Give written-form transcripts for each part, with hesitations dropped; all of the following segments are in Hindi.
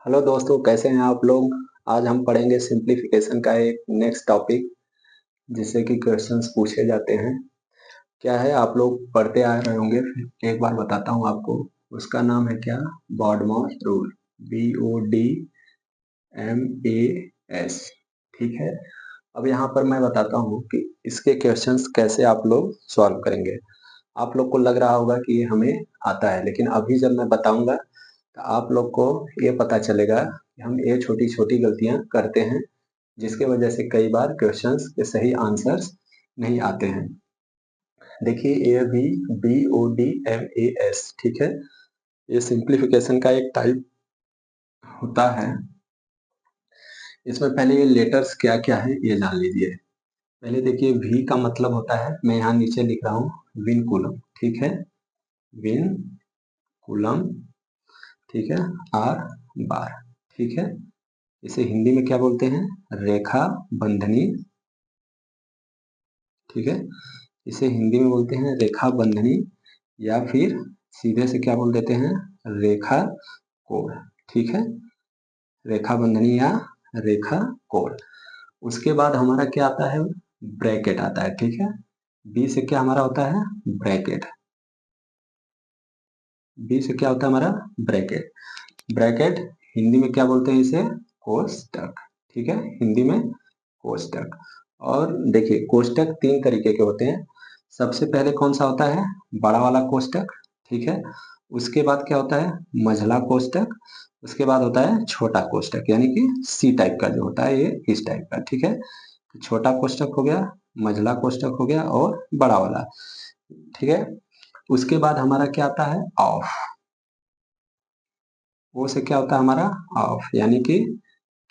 हेलो दोस्तों, कैसे हैं आप लोग। आज हम पढ़ेंगे सिंप्लीफिकेशन का एक नेक्स्ट टॉपिक, जिससे कि क्वेश्चंस पूछे जाते हैं। क्या है, आप लोग पढ़ते आ रहे होंगे, फिर एक बार बताता हूँ आपको। उसका नाम है क्या, बॉडमॉस रूल। BODMAS। ठीक है। अब यहाँ पर मैं बताता हूँ कि इसके क्वेश्चंस कैसे आप लोग सॉल्व करेंगे। आप लोग को लग रहा होगा कि ये हमें आता है, लेकिन अभी जब मैं बताऊंगा तो आप लोग को ये पता चलेगा कि हम ये छोटी छोटी गलतियां करते हैं, जिसके वजह से कई बार क्वेश्चंस के सही आंसर्स नहीं आते हैं। देखिए, ये भी BODMAS। ठीक है। ये सिंप्लीफिकेशन का एक टाइप होता है। इसमें पहले ये लेटर्स क्या क्या है ये जान लीजिए। पहले देखिए, V का मतलब होता है, मैं यहाँ नीचे लिख रहा हूँ, विन कूलम। ठीक है, विन कूलम। ठीक है, R बार। ठीक है। इसे हिंदी में क्या बोलते हैं, रेखा बंधनी। ठीक है, इसे हिंदी में बोलते हैं रेखा बंधनी, या फिर सीधे से क्या बोल देते हैं, रेखा कोण। ठीक है, रेखा बंधनी या रेखा कोण। उसके बाद हमारा क्या आता है, ब्रैकेट आता है। ठीक है, बी से क्या हमारा होता है, ब्रैकेट। बी से क्या होता है हमारा, ब्रैकेट। ब्रैकेट हिंदी में क्या बोलते हैं इसे, कोष्टक। ठीक है, हिंदी में कोष्टक। और देखिए, कोष्टक तीन तरीके के होते हैं। सबसे पहले कौन सा होता है, बड़ा वाला कोष्टक। ठीक है, उसके बाद क्या होता है, मझला कोष्टक। उसके बाद होता है छोटा कोष्टक, यानी कि सी टाइप का जो होता है, ये इस टाइप का। ठीक है, तो छोटा कोष्टक हो गया, मझला कोष्टक हो गया, और बड़ा वाला। ठीक है, उसके बाद हमारा क्या आता है, ऑफ। वो से क्या होता है हमारा, ऑफ, यानी कि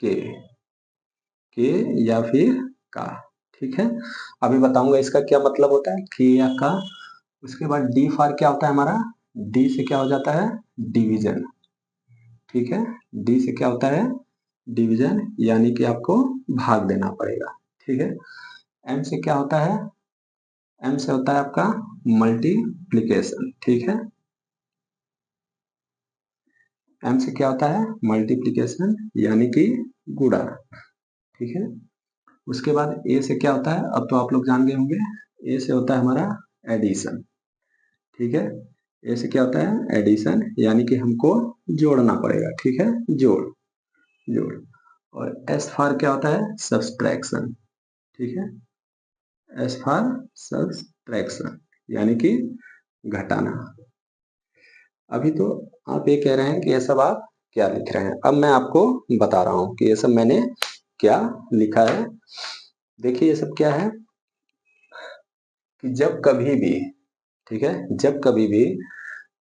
के। के या फिर का। ठीक है, अभी बताऊंगा इसका क्या मतलब होता है, के या का। उसके बाद डी फॉर क्या होता है हमारा, डी से क्या हो जाता है, डिवीजन। ठीक है, डी से क्या होता है, डिवीजन, यानी कि आपको भाग देना पड़ेगा। ठीक है, एम से क्या होता है, एम से होता है आपका मल्टीप्लीकेशन। ठीक है, एम से क्या होता है, मल्टीप्लीकेशन, यानी कि गुणा। ठीक है, उसके बाद ए से क्या होता है, अब तो आप लोग जान गए होंगे, ए से होता है हमारा एडिशन। ठीक है, ए से क्या होता है, एडिशन, यानी कि हमको जोड़ना पड़ेगा। ठीक है, जोड़, जोड़। और एस फॉर क्या होता है, सब्सट्रैक्शन। ठीक है, एस फॉर सब्सट्रैक्शन, यानी कि घटाना। अभी तो आप ये कह रहे हैं कि ये सब आप क्या लिख रहे हैं। अब मैं आपको बता रहा हूं कि ये सब मैंने क्या लिखा है। देखिए, ये सब क्या है, कि जब कभी भी, ठीक है, जब कभी भी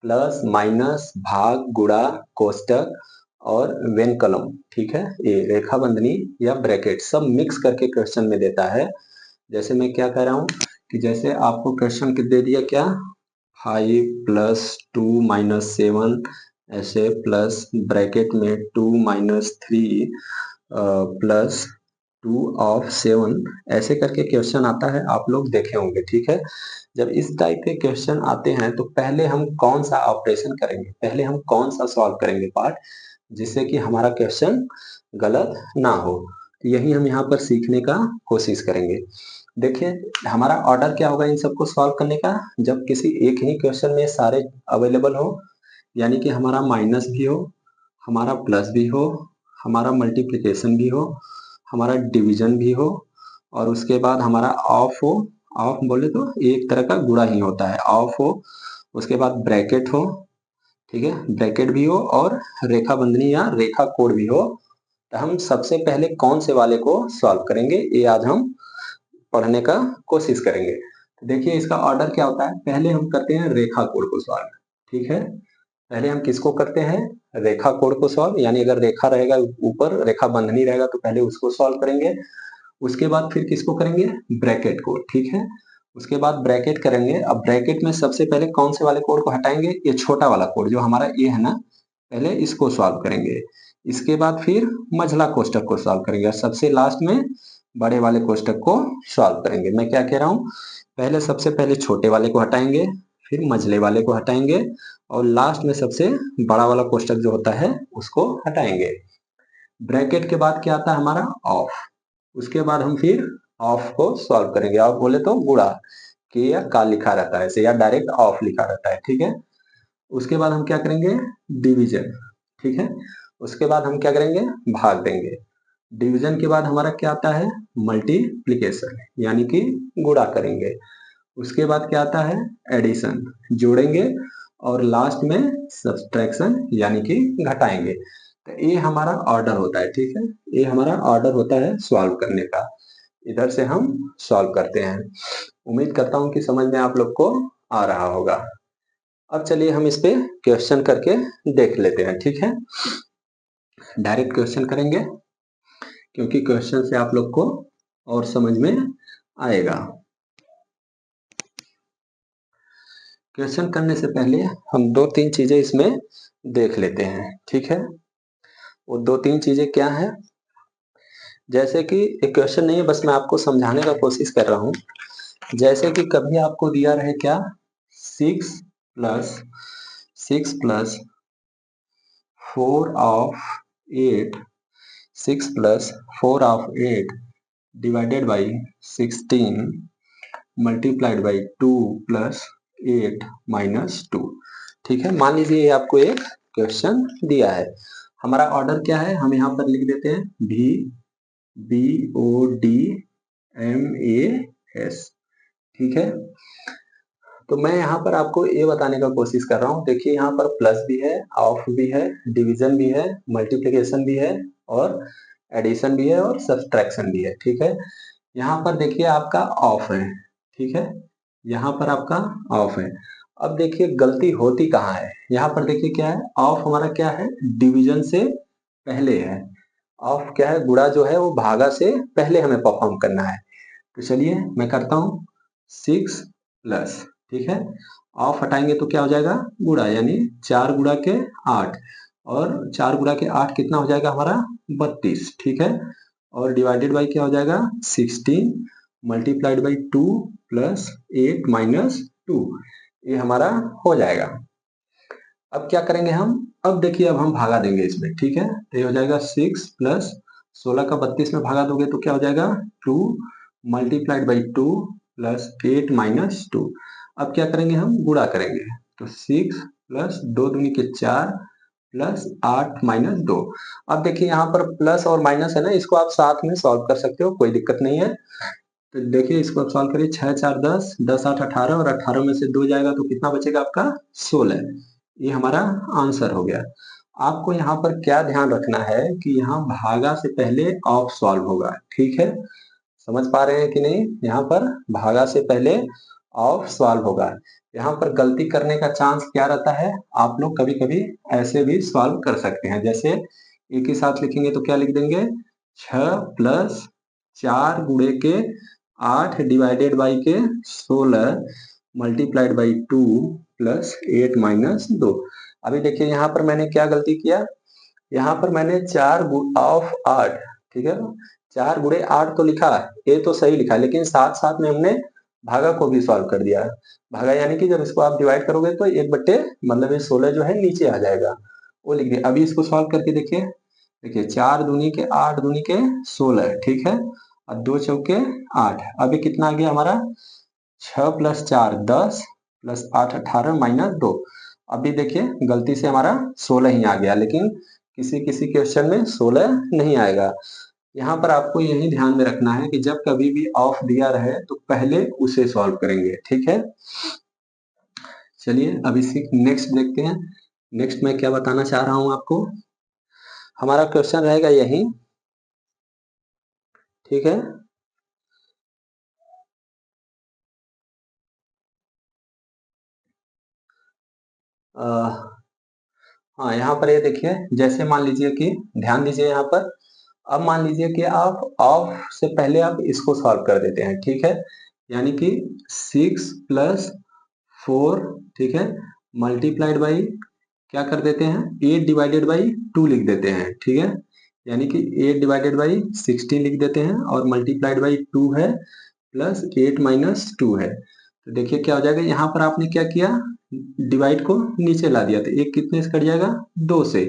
प्लस माइनस भाग गुणा कोष्टक और व्यंकलम, ठीक है, ये रेखा बंधनी या ब्रैकेट सब मिक्स करके क्वेश्चन में देता है। जैसे मैं क्या कह रहा हूं, कि जैसे आपको क्वेश्चन दे दिया क्या, 5 + 2 - 7, ऐसे प्लस ब्रैकेट में 2 - 3 +2 of 7, ऐसे करके क्वेश्चन आता है, आप लोग देखे होंगे। ठीक है, जब इस टाइप के क्वेश्चन आते हैं तो पहले हम कौन सा ऑपरेशन करेंगे, पहले हम कौन सा सॉल्व करेंगे पार्ट, जिससे कि हमारा क्वेश्चन गलत ना हो। तो यही हम यहाँ पर सीखने का कोशिश करेंगे। देखिए, हमारा ऑर्डर क्या होगा इन सबको सॉल्व करने का, जब किसी एक ही क्वेश्चन में सारे अवेलेबल हो, यानी कि हमारा माइनस भी हो, हमारा प्लस भी हो, हमारा मल्टीप्लिकेशन भी हो, हमारा डिवीजन भी हो, और उसके बाद हमारा ऑफ हो। ऑफ बोले तो एक तरह का गुणा ही होता है, ऑफ हो। उसके बाद ब्रैकेट हो, ठीक है, ब्रैकेट भी हो, और रेखा बंधनी या रेखा कोड भी हो। तो हम सबसे पहले कौन से वाले को सॉल्व करेंगे, ये आज हम पढ़ने का कोशिश करेंगे। तो देखिए, इसका ऑर्डर क्या होता है, पहले हम करते हैं रेखा कोड को सॉल्व। ठीक है, पहले हम किसको करते हैं, रेखा कोड को सॉल्व, यानी अगर रेखा रहेगा ऊपर, रेखा बंधनी रहेगा, तो पहले उसको सॉल्व करेंगे। उसके बाद फिर किसको करेंगे, ब्रैकेट को। ठीक है, उसके बाद ब्रैकेट करेंगे। अब ब्रैकेट में सबसे पहले कौन से वाले कोड को हटाएंगे, ये छोटा वाला कोड जो हमारा ये है ना, पहले इसको सॉल्व करेंगे। इसके बाद फिर मझला कोष्टक को सॉल्व करेंगे, और सबसे लास्ट में बड़े वाले कोष्टक को सॉल्व करेंगे। मैं क्या कह रहा हूँ, पहले सबसे पहले छोटे वाले को हटाएंगे, फिर मझले वाले को हटाएंगे और लास्ट में सबसे बड़ा वाला कोष्टक जो होता है उसको हटाएंगे। ब्रैकेट के बाद क्या आता है हमारा ऑफ, उसके बाद हम फिर ऑफ को सॉल्व करेंगे। ऑफ बोले तो गुणा के या का लिखा रहता है ऐसे, या डायरेक्ट ऑफ लिखा रहता है, ठीक है। उसके बाद हम क्या करेंगे डिवीजन, ठीक है। उसके बाद हम क्या करेंगे भाग देंगे। डिवीजन के बाद हमारा क्या आता है मल्टीप्लिकेशन, यानी कि गुणा करेंगे। उसके बाद क्या आता है एडिशन, जोड़ेंगे। और लास्ट में सब्सट्रैक्शन यानी कि घटाएंगे। तो ये हमारा ऑर्डर होता है, ठीक है। ये हमारा ऑर्डर होता है सॉल्व करने का। इधर से हम सॉल्व करते हैं। उम्मीद करता हूं कि समझ में आप लोग को आ रहा होगा। अब चलिए हम इस पे क्वेश्चन करके देख लेते हैं, ठीक है। डायरेक्ट क्वेश्चन करेंगे क्योंकि क्वेश्चन से आप लोग को और समझ में आएगा। क्वेश्चन करने से पहले हम 2-3 चीजें इसमें देख लेते हैं, ठीक है। वो 2-3 चीजें क्या है, जैसे कि एक क्वेश्चन नहीं है, बस मैं आपको समझाने का कोशिश कर रहा हूं। जैसे कि कभी आपको दिया रहे क्या 6 plus 4 of 8, 6 plus 4 of 8 divided by 16 multiplied by 2 plus 8 minus 2, ठीक है। मान लीजिए आपको एक क्वेश्चन दिया है। हमारा ऑर्डर क्या है, हम यहाँ पर लिख देते हैं भी BODMAS, ठीक है। तो मैं यहाँ पर आपको ये बताने का कोशिश कर रहा हूँ। देखिए यहाँ पर प्लस भी है, ऑफ भी है, डिवीजन भी है, मल्टीप्लिकेशन भी है और एडिशन भी है और सब्सट्रैक्शन भी है, ठीक है। यहाँ पर देखिए आपका ऑफ है, ठीक है। यहाँ पर आपका ऑफ है। अब देखिए गलती होती कहाँ है, यहाँ पर देखिए क्या है ऑफ हमारा क्या है डिवीजन से पहले है। ऑफ क्या है गुणा जो है वो भागा से पहले हमें परफॉर्म करना है। तो चलिए मैं करता हूँ 6 प्लस, ठीक है। ऑफ हटाएंगे तो क्या हो जाएगा गुणा, यानी 4 गुणा के 8 और 4 गुणा के 8 कितना हो जाएगा हमारा 32, ठीक है। और डिवाइडेड बाई क्या हो जाएगा 16 मल्टीप्लाइड बाई 2 प्लस 8 माइनस 2, ये हमारा हो जाएगा। अब क्या करेंगे हम, अब देखिए अब हम भागा देंगे इसमें, ठीक है। तो ये हो जाएगा 6 प्लस 16 का 32 में भागा दोगे तो क्या हो जाएगा 2 मल्टीप्लाइड बाई 2 प्लस 8 माइनस 2। अब क्या करेंगे हम गुणा करेंगे, तो 6 प्लस 2 दूनी के 4 प्लस 8 माइनस 2। अब देखिए यहाँ पर प्लस और माइनस है ना, इसको आप साथ में सॉल्व कर सकते हो, कोई दिक्कत नहीं है। तो देखिए इसको आप सॉल्व करिए, 6 4 10, 10 8 18 और 18 में से 2 जाएगा तो कितना बचेगा आपका 16। ये हमारा आंसर हो गया। आपको यहाँ पर क्या ध्यान रखना है कि यहाँ भागा से पहले ऑफ सॉल्व होगा, ठीक है। समझ पा रहे हैं कि नहीं, यहाँ पर भागा से पहले ऑफ सॉल्व होगा। यहाँ पर गलती करने का चांस क्या रहता है, आप लोग कभी कभी ऐसे भी सॉल्व कर सकते हैं। जैसे एक ही साथ लिखेंगे तो क्या लिख देंगे 6 प्लस 4 गुणे के 8 डिवाइडेड बाई के 16 मल्टीप्लाइड बाई 2 प्लस 8 माइनस 2। अभी देखिए यहाँ पर मैंने क्या गलती किया, यहाँ पर मैंने 4 ऑफ 8, ठीक है, 4 गुणे 8 तो लिखा, ये तो सही लिखा, लेकिन साथ साथ में हमने भागा को भी सॉल्व कर दिया। भागा यानी कि जब इसको आप डिवाइड करोगे तो 1/, मतलब ये 16 जो है नीचे आ जाएगा, वो लिख दिया। अभी इसको सॉल्व करके देखिए, देखिए 4 दूनी के 8 दूनी के 16, ठीक है, और 2 चौके 8। अभी कितना आ गया हमारा 6 प्लस 4 10 प्लस 8 18 माइनस 2। अभी देखिए गलती से हमारा 16 ही आ गया, लेकिन किसी किसी क्वेश्चन में 16 नहीं आएगा। यहाँ पर आपको यही ध्यान में रखना है कि जब कभी भी ऑफ दिया रहे तो पहले उसे सॉल्व करेंगे, ठीक है। चलिए अब इसी नेक्स्ट देखते हैं। नेक्स्ट मैं क्या बताना चाह रहा हूं आपको, हमारा क्वेश्चन रहेगा यही, ठीक है। हाँ यहाँ पर ये देखिए, जैसे मान लीजिए कि ध्यान दीजिए यहाँ पर, अब मान लीजिए कि आप ऑफ से पहले आप इसको सॉल्व कर देते हैं, ठीक है। यानी कि 6 प्लस 4, ठीक है, मल्टीप्लाइड बाई क्या कर देते हैं 8 डिवाइडेड बाई 2 लिख देते हैं, ठीक है। यानी कि 8 डिवाइडेड बाई 16 लिख देते हैं और मल्टीप्लाइड बाई 2 है प्लस 8 माइनस 2 है। तो देखिए क्या हो जाएगा, यहाँ पर आपने क्या किया, डिवाइड को नीचे ला दिया, तो एक कितने से कट जाएगा, 2 से,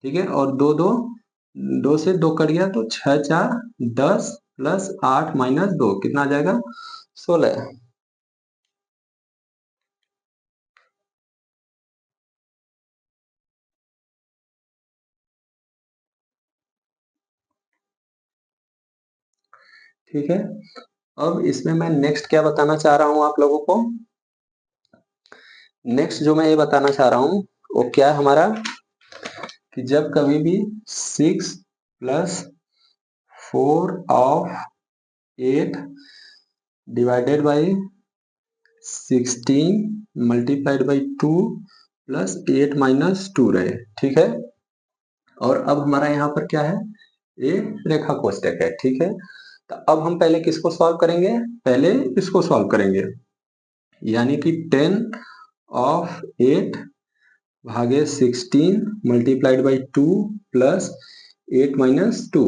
ठीक है, और दो से 2 कट गया, तो 6 4 10 प्लस 8 माइनस 2 कितना आ जाएगा, 16। ठीक है, अब इसमें मैं नेक्स्ट क्या बताना चाह रहा हूं आप लोगों को, नेक्स्ट जो मैं ये बताना चाह रहा हूं वो क्या है हमारा, कि जब कभी भी 6 plus 4 of 8 divided by 16 multiplied by 2 plus 8 minus 2 रहे, ठीक है, और अब हमारा यहाँ पर क्या है, ये रेखा कोष्टक है, ठीक है। तो अब हम पहले किसको सॉल्व करेंगे, पहले इसको सॉल्व करेंगे, यानी कि 10 ऑफ 8 भागे 16 मल्टीप्लाइड बाई 2 प्लस 8 माइनस 2।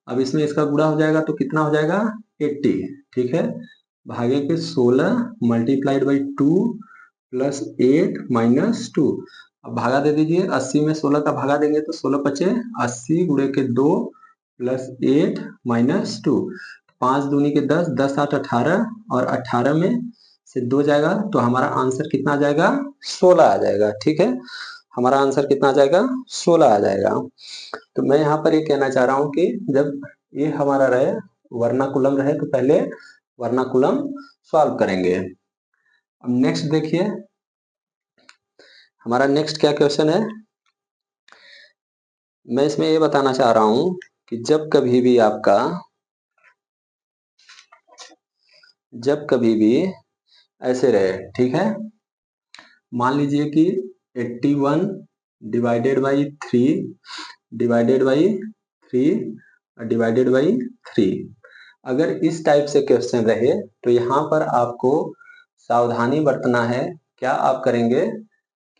अब इसमें इसका गुणा हो जाएगा तो कितना हो जाएगा, 80, ठीक है, भागे के 16 मल्टीप्लाइड बाई 2 प्लस 8 माइनस 2। अब भागा दे दीजिए, 80 में 16 का भागा देंगे तो 16 पचे 80 गुणे के 2 प्लस 8 माइनस 2, 5 दूनी के 10, 10 8 18, और 18 में से 2 जाएगा तो हमारा आंसर कितना आ जाएगा, 16 आ जाएगा, ठीक है, हमारा आंसर कितना आ जाएगा, 16 आ जाएगा। तो मैं यहाँ पर ये कहना चाह रहा हूँ कि जब ये हमारा रहे वर्नाकुलम रहे तो पहले वर्नाकुलम सॉल्व करेंगे। अब नेक्स्ट देखिए, हमारा नेक्स्ट क्या क्वेश्चन है, मैं इसमें ये बताना चाह रहा हूं कि जब कभी भी ऐसे रहे, ठीक है, मान लीजिए कि 81 divided by 3 divided by 3 divided by 3, अगर इस टाइप से क्वेश्चन रहे तो यहाँ पर आपको सावधानी बरतना है। क्या आप करेंगे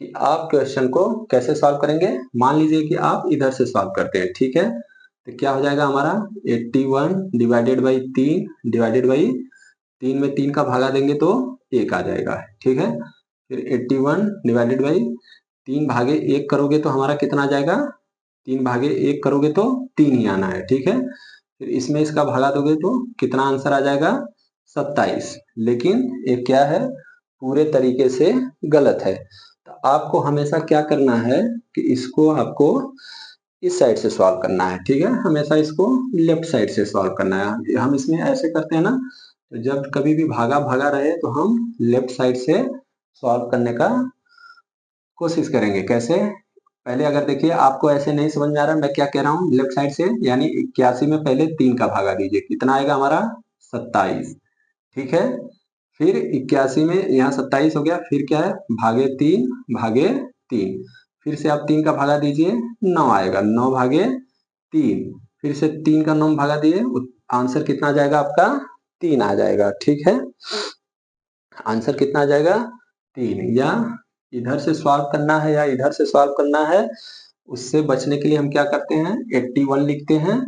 कि आप क्वेश्चन को कैसे सॉल्व करेंगे, मान लीजिए कि आप इधर से सॉल्व करते हैं, ठीक है, तो क्या हो जाएगा हमारा 81 डिवाइडेड बाई 3 डिवाइडेड बाई 3 में 3 का भागा देंगे तो 1 आ जाएगा, ठीक है, फिर 81 डिवाइडेड बाई 3 भागे 1 करोगे तो हमारा कितना आ जाएगा, 3 भागे 1 करोगे तो 3 ही आना है, ठीक है, फिर इसमें इसका भागा दोगे तो कितना आंसर आ जाएगा, 27। लेकिन ये क्या है, पूरे तरीके से गलत है। तो आपको हमेशा क्या करना है कि इसको आपको इस साइड से सॉल्व करना है, ठीक है, हमेशा इसको लेफ्ट साइड से सॉल्व करना है। हम इसमें ऐसे करते हैं ना, तो जब कभी भी भागा भागा रहे तो हम लेफ्ट साइड से सॉल्व करने का कोशिश करेंगे। कैसे, पहले अगर देखिए आपको ऐसे नहीं समझ में आ रहा मैं क्या कह रहा हूँ, लेफ्ट साइड से यानी 81 में पहले 3 का भागा दीजिए, कितना आएगा हमारा 27, ठीक है, फिर 81 में यहाँ 27 हो गया, फिर क्या है भागे 3 भागे 3, फिर से आप 3 का भागा दीजिए 9 आएगा, 9 भागे 3, फिर से 3 का 9 भागा दिए, आंसर कितना आ जाएगा आपका 3 आ जाएगा, ठीक है, आंसर कितना आ जाएगा 3। या इधर से सॉल्व करना है या इधर से सॉल्व करना है, उससे बचने के लिए हम क्या करते हैं 81 लिखते हैं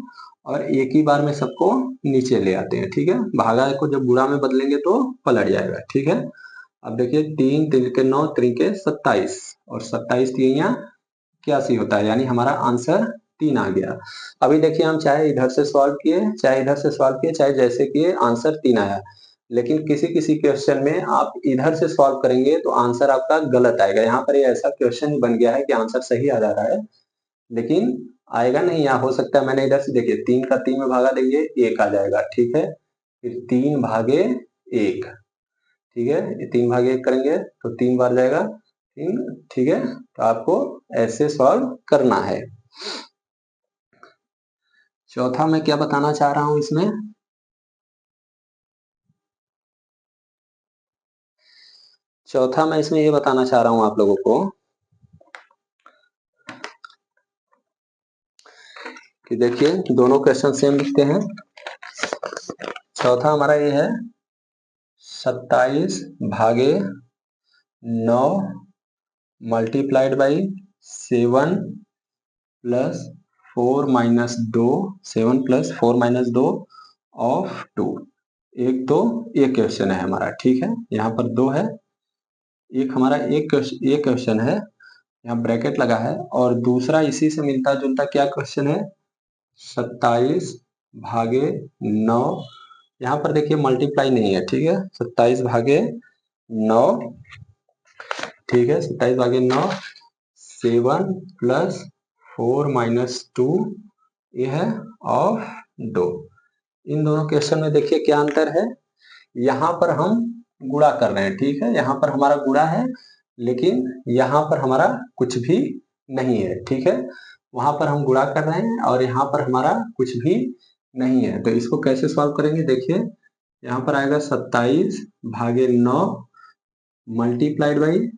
और एक ही बार में सबको नीचे ले आते हैं, ठीक है, भागा को जब गुणा में बदलेंगे तो पलट जाएगा, ठीक है। अब देखिए 3 3 के 9 3 के 27 और 27 यहाँ 81 होता है, यानी हमारा आंसर 3 आ गया। अभी देखिए हम चाहे इधर से सॉल्व किए चाहे इधर से सॉल्व किए चाहे जैसे किए आंसर 3 आया, लेकिन किसी किसी क्वेश्चन में आप इधर से सॉल्व करेंगे तो आंसर आपका गलत आएगा। यहाँ पर ये ऐसा क्वेश्चन बन गया है कि आंसर सही आ जा रहा है लेकिन आएगा नहीं, यहाँ हो सकता है मैंने इधर से देखिए 3 का 3 में भागा देंगे 1 आ जाएगा, ठीक है, फिर 3 भागे 1, ठीक है, ये 3 भागे 1 करेंगे तो 3 बार जाएगा 3, ठीक है, तो आपको ऐसे सॉल्व करना है। चौथा मैं क्या बताना चाह रहा हूं इसमें, चौथा मैं इसमें ये बताना चाह रहा हूं आप लोगों को कि देखिए दोनों क्वेश्चन सेम लिखते हैं। चौथा हमारा ये है 27 भागे 9 multiplied by 7 plus 4 minus 2 7 plus 4 minus 2 of 2, एक तो ये क्वेश्चन है हमारा, ठीक है, यहाँ पर दो है, एक हमारा एक क्वेश्चन है, यहाँ ब्रैकेट लगा है, और दूसरा इसी से मिलता जुलता क्या क्वेश्चन है, 27/9। यहाँ पर देखिए मल्टीप्लाई नहीं है, ठीक है, 27/9, ठीक है, 27/9, 7+4 - 2 ये है ऑफ 2। इन दोनों क्वेश्चन में देखिए क्या अंतर है, यहाँ पर हम गुणा कर रहे हैं, ठीक है, यहाँ पर हमारा गुणा है, लेकिन यहाँ पर हमारा कुछ भी नहीं है, ठीक है, वहां पर हम गुणा कर रहे हैं और यहाँ पर हमारा कुछ भी नहीं है। तो इसको कैसे सॉल्व करेंगे, देखिए यहाँ पर आएगा 27/9 मल्टीप्लाइड बाई,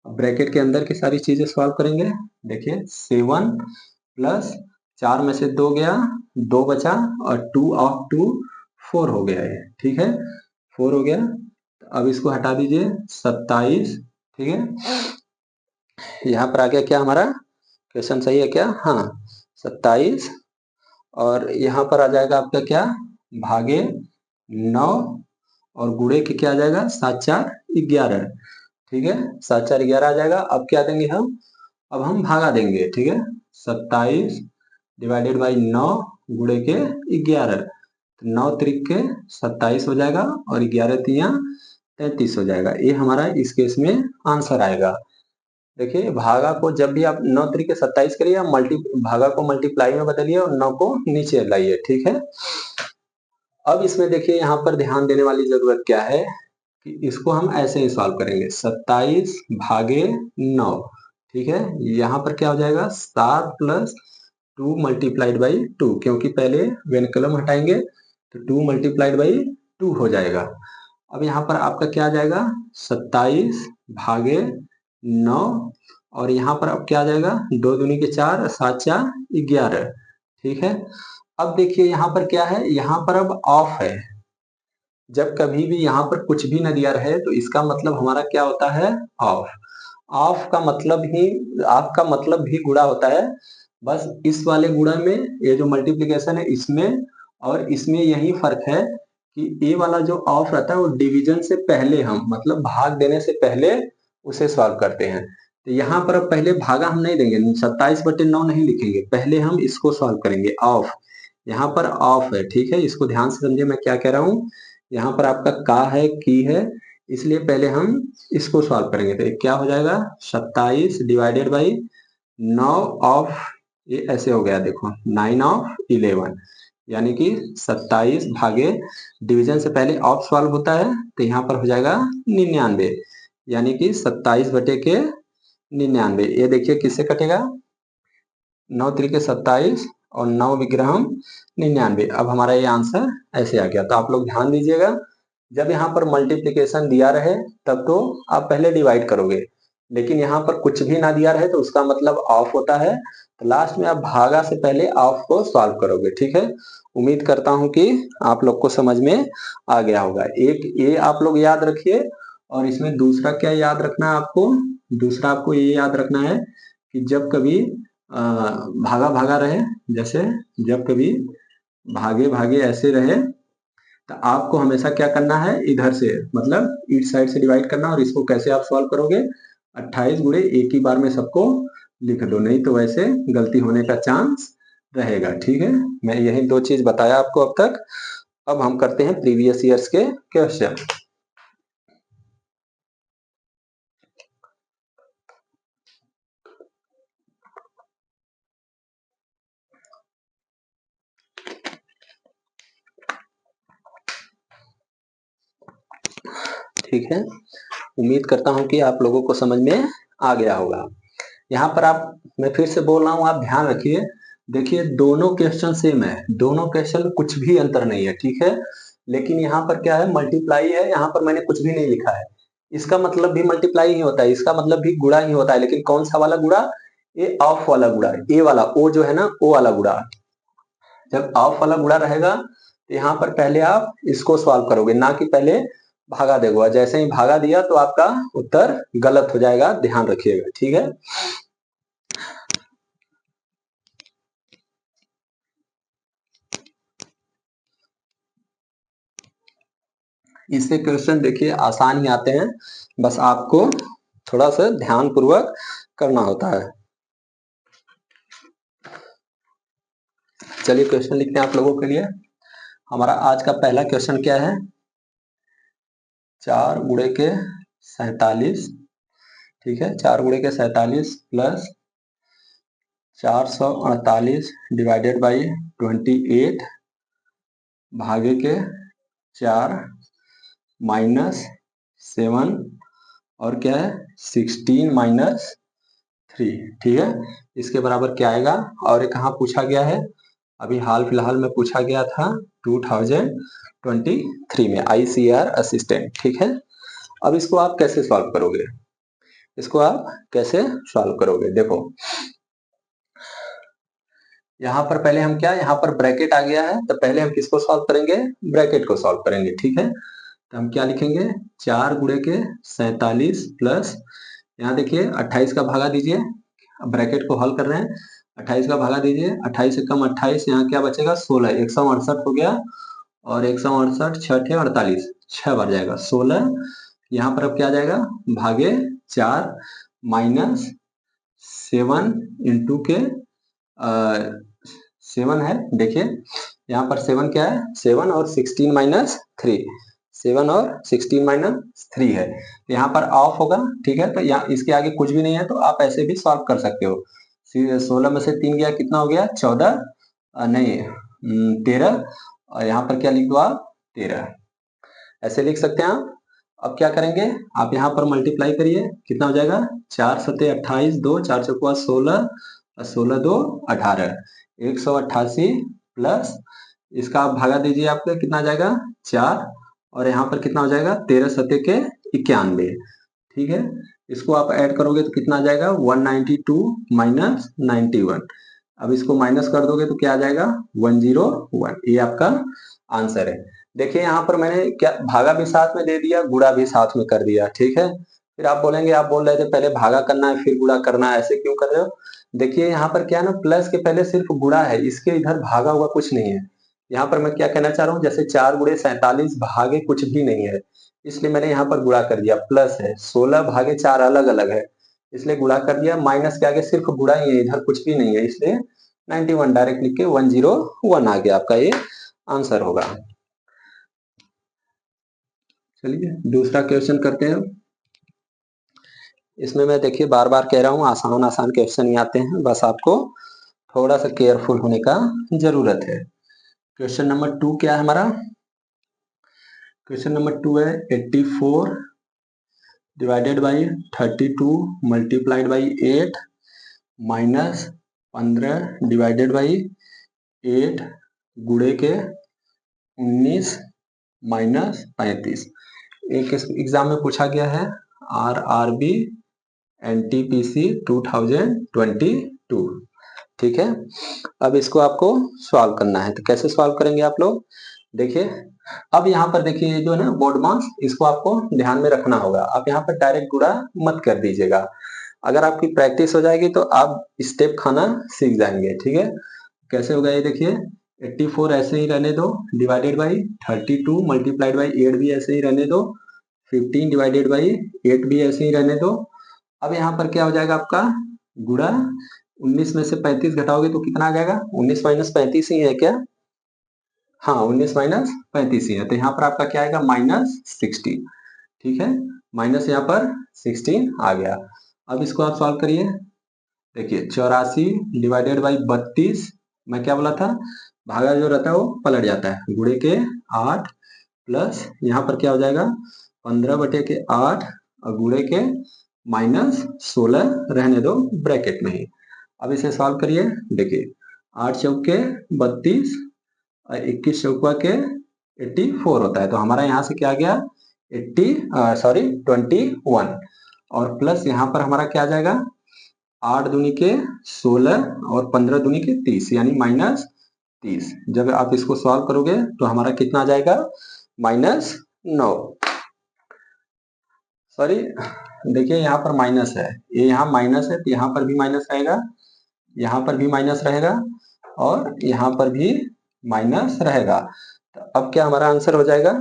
ब्रैकेट के अंदर की सारी चीजें सॉल्व करेंगे। देखिए 7+4 में से 2 गया, 2 बचा, और 2 ऑफ 2 4 हो गया है, ठीक है, 4 हो गया। अब इसको हटा दीजिए, 27, ठीक है, यहाँ पर आ गया क्या, हमारा क्वेश्चन सही है क्या, हाँ 27, और यहाँ पर आ जाएगा आपका क्या, भागे 9, और गुणे के क्या आ जाएगा, 7×4 = 11, ठीक है, 7×4 = 11 आ जाएगा। अब क्या देंगे हम, अब हम भागा देंगे, ठीक है, 27/9 गुणे के 11, 9 त्रिक के 27 हो जाएगा, और 11×3 = 33 हो जाएगा। ये हमारा इस केस में आंसर आएगा। देखिए भागा को जब भी आप 9 त्रिक 27 करिए, आप भागा को मल्टीप्लाई में बदलिए और 9 को नीचे लाइए, ठीक है। अब इसमें देखिए यहाँ पर ध्यान देने वाली जरूरत क्या है कि इसको हम ऐसे ही सॉल्व करेंगे, 27/9, ठीक है, यहाँ पर क्या हो जाएगा, 7+2 मल्टीप्लाइड बाई 2, क्योंकि पहले व्यंजक हटाएंगे तो 2 मल्टीप्लाइड बाई 2 हो जाएगा। अब यहाँ पर आपका क्या आ जाएगा, 27/9, और यहाँ पर अब क्या आ जाएगा, 2 दूनी के 4, 7×4 = 11, ठीक है। अब देखिए यहाँ पर क्या है, यहाँ पर अब ऑफ है, जब कभी भी यहाँ पर कुछ भी न दिया रहे तो इसका मतलब हमारा क्या होता है, ऑफ। ऑफ का मतलब ही, ऑफ का मतलब भी गुणा होता है, बस इस वाले गुणा में, ये जो मल्टीप्लिकेशन है इसमें और इसमें यही फर्क है कि ये वाला जो ऑफ रहता है वो डिवीजन से पहले, हम मतलब भाग देने से पहले उसे सॉल्व करते हैं। तो यहाँ पर अब पहले भागा हम नहीं देंगे, 27/9 नहीं लिखेंगे, पहले हम इसको सॉल्व करेंगे, ऑफ, यहाँ पर ऑफ है, ठीक है, इसको ध्यान से समझिए मैं क्या कह रहा हूँ। यहाँ पर आपका का है, की है, इसलिए पहले हम इसको सॉल्व करेंगे। तो क्या हो जाएगा, 27/9 ऑफ, ये ऐसे हो गया, देखो 9/11, यानी कि 27 भागे, डिवीजन से पहले ऑफ सॉल्व होता है, तो यहाँ पर हो जाएगा 99, यानी कि 27/99। ये देखिए किससे कटेगा, 9 त्रिके 27 और 9 विग्रहम 99। अब हमारा ये आंसर ऐसे आ गया। तो आप लोग ध्यान दीजिएगा, जब यहाँ पर मल्टीप्लिकेशन दिया रहे तब तो आप पहले डिवाइड करोगे, लेकिन यहाँ पर कुछ भी ना दिया रहे तो उसका मतलब ऑफ होता है, तो लास्ट में आप भागा से पहले ऑफ को सॉल्व करोगे, ठीक है। उम्मीद करता हूं कि आप लोग को समझ में आ गया होगा। एक ये आप लोग याद रखिए, और इसमें दूसरा क्या याद रखना है आपको, दूसरा आपको ये याद रखना है कि जब कभी भागा भागा रहे, जैसे जब कभी भागे भागे ऐसे रहे, तो आपको हमेशा क्या करना है, इधर से मतलब इस साइड से डिवाइड करना। और इसको कैसे आप सॉल्व करोगे, 28 गुणे एक ही बार में सबको लिख दो, नहीं तो वैसे गलती होने का चांस रहेगा, ठीक है। मैं यही दो चीज बताया आपको अब तक। अब हम करते हैं प्रीवियस ईयर्स के क्वेश्चन। ठीक है, उम्मीद करता हूं कि आप लोगों को समझ में आ गया होगा। यहाँ पर आप, मैं फिर से बोल रहा हूँ, आप ध्यान रखिए। देखिए दोनों क्वेश्चन सेम है, दोनों क्वेश्चन में कुछ भी अंतर नहीं है, ठीक है, लेकिन यहाँ पर क्या है, मल्टीप्लाई है, यहाँ पर मैंने कुछ भी नहीं लिखा है, इसका मतलब भी मल्टीप्लाई ही होता है, इसका मतलब भी गुणा ही होता है, लेकिन कौन सा वाला गुणा, ये ऑफ वाला गुणा, ये वाला ओ जो है ना, ओ वाला गुणा। जब ऑफ वाला गुणा रहेगा तो यहाँ पर पहले आप इसको सॉल्व करोगे, ना कि पहले भागा देगा। जैसे ही भागा दिया तो आपका उत्तर गलत हो जाएगा, ध्यान रखिएगा, ठीक है। इससे क्वेश्चन देखिए आसान ही आते हैं, बस आपको थोड़ा सा ध्यान पूर्वक करना होता है। चलिए क्वेश्चन लिखते हैं आप लोगों के लिए। हमारा आज का पहला क्वेश्चन क्या है, 4 गुणे के 47, ठीक है, 4 गुणे के 47 प्लस 448 डिवाइडेड बाई 28 भागे के 4 माइनस 7 और क्या है 16 माइनस 3, ठीक है, इसके बराबर क्या आएगा। और ये कहाँ पूछा गया है, अभी हाल फिलहाल में पूछा गया था 2023 में, ICAR असिस्टेंट, ठीक है। अब इसको आप कैसे सॉल्व करोगे, इसको आप कैसे सॉल्व करोगे, देखो यहाँ पर पहले हम क्या, यहाँ पर ब्रैकेट आ गया है, तो पहले हम किसको सॉल्व करेंगे, ब्रैकेट को सॉल्व करेंगे, ठीक है। तो हम क्या लिखेंगे, 4 गुणे के 47 प्लस, यहाँ देखिए 28 का भागा दीजिए, ब्रैकेट को हल कर रहे हैं, 28 का भागा दीजिए, 28 से कम 28, यहाँ क्या बचेगा 16, 168 हो गया, और 168 6 48, 6 बार जाएगा 16, यहाँ पर अब क्या जाएगा भागे 4 माइनस 7 इंटू के 7 है, देखिए यहाँ पर 7 क्या है, 7 और 16 माइनस 3, 7 और 16 माइनस 3 है, तो यहाँ पर ऑफ होगा, ठीक है। तो यहाँ इसके आगे कुछ भी नहीं है, तो आप ऐसे भी सॉल्व कर सकते हो। 16 में से 3 गया, कितना हो गया 14, नहीं 13, और यहाँ पर क्या लिख दो आप 13, ऐसे लिख सकते हैं आप। अब क्या करेंगे, आप यहाँ पर मल्टीप्लाई करिए, कितना हो जाएगा 4 सत्ते 28, 2 4 चौका 16, 16 2 18, 188 प्लस इसका आप भागा दीजिए, आपका कितना आ जाएगा 4, और यहाँ पर कितना हो जाएगा 13 सत्ते के 91, ठीक है। इसको आप ऐड करोगे तो कितना आ जाएगा 192 माइनस 91, अब इसको माइनस कर दोगे तो क्या आ जाएगा 101, ये आपका आंसर है। देखिए यहाँ पर मैंने क्या भागा भी साथ में दे दिया, गुणा भी साथ में कर दिया, ठीक है। फिर आप बोलेंगे, आप बोल रहे थे पहले भागा करना है फिर गुणा करना है, ऐसे क्यों कर रहे हो। देखिए यहाँ पर क्या है ना, प्लस के पहले सिर्फ गुणा है, इसके इधर भागा हुआ कुछ नहीं है। यहाँ पर मैं क्या कहना चाह रहा हूँ, जैसे 4 गुणे 47 भागे कुछ भी नहीं है, इसलिए मैंने यहाँ पर गुणा कर दिया, प्लस है 16 भागे 4 अलग अलग है, इसलिए गुणा कर दिया, माइनस के आगे सिर्फ गुणा ही है, इधर कुछ भी नहीं है, इसलिए 91 डायरेक्ट लिख के 101 आ गया, आपका ये आंसर होगा। चलिए दूसरा क्वेश्चन करते हैं। इसमें मैं देखिए बार बार कह रहा हूँ, आसान आसान क्वेश्चन ही आते हैं, बस आपको थोड़ा सा केयरफुल होने का जरूरत है। क्वेश्चन नंबर 2 क्या है हमारा, क्वेश्चन नंबर 2 है 84 divided by 32 multiplied by 8 minus 15 divided by 8 गुणे के 19 माइनस 35। एक एग्जाम में पूछा गया है RRB NTPC 2022, ठीक है। अब इसको आपको सॉल्व करना है, तो कैसे सॉल्व करेंगे आप लोग, देखिए अब यहाँ पर देखिए ये जो है ना बोर्ड मास, इसको आपको ध्यान में रखना होगा, आप यहाँ पर डायरेक्ट गुणा मत कर दीजिएगा, अगर आपकी प्रैक्टिस हो जाएगी तो आप स्टेप खाना सीख जाएंगे, ठीक है। कैसे होगा ये देखिए, 84 ऐसे ही रहने दो, डिवाइडेड बाई 32 मल्टीप्लाइड बाई 8 भी ऐसे ही रहने दो, 15 डिवाइडेड बाई 8 भी ऐसे ही रहने दो। अब यहाँ पर क्या हो जाएगा आपका गुणा, 19 में से 35 घटाओगे तो कितना आ जाएगा, 19 माइनस 35 ही है क्या, हाँ 19 माइनस 35 ही है, तो यहाँ पर आपका क्या आएगा -16, ठीक है, माइनस यहाँ पर 16 आ गया। अब इसको आप सॉल्व करिए, देखिए 84 डिवाइडेड बाई 32, मैं क्या बोला था भागा जो रहता है वो पलट जाता है, गुणे के 8 प्लस यहाँ पर क्या हो जाएगा 15 बटे के 8 और गुणे के -16 रहने दो ब्रैकेट में ही। अब इसे सॉल्व करिए, देखिए 8 चौके 32 और 21 चौका के 84 होता है, तो हमारा यहाँ से क्या आ गया 21, और प्लस यहाँ पर हमारा क्या आ जाएगा 8 दूनी के 16 और 15 दूनी के 30, यानी -30। जब आप इसको सॉल्व करोगे तो हमारा कितना आ जाएगा -9, सॉरी देखिए यहाँ पर माइनस है, ये यहाँ माइनस है तो यहाँ पर भी माइनस रहेगा, यहाँ पर भी माइनस रहेगा, और यहाँ पर भी माइनस रहेगा, तो अब क्या हमारा आंसर हो जाएगा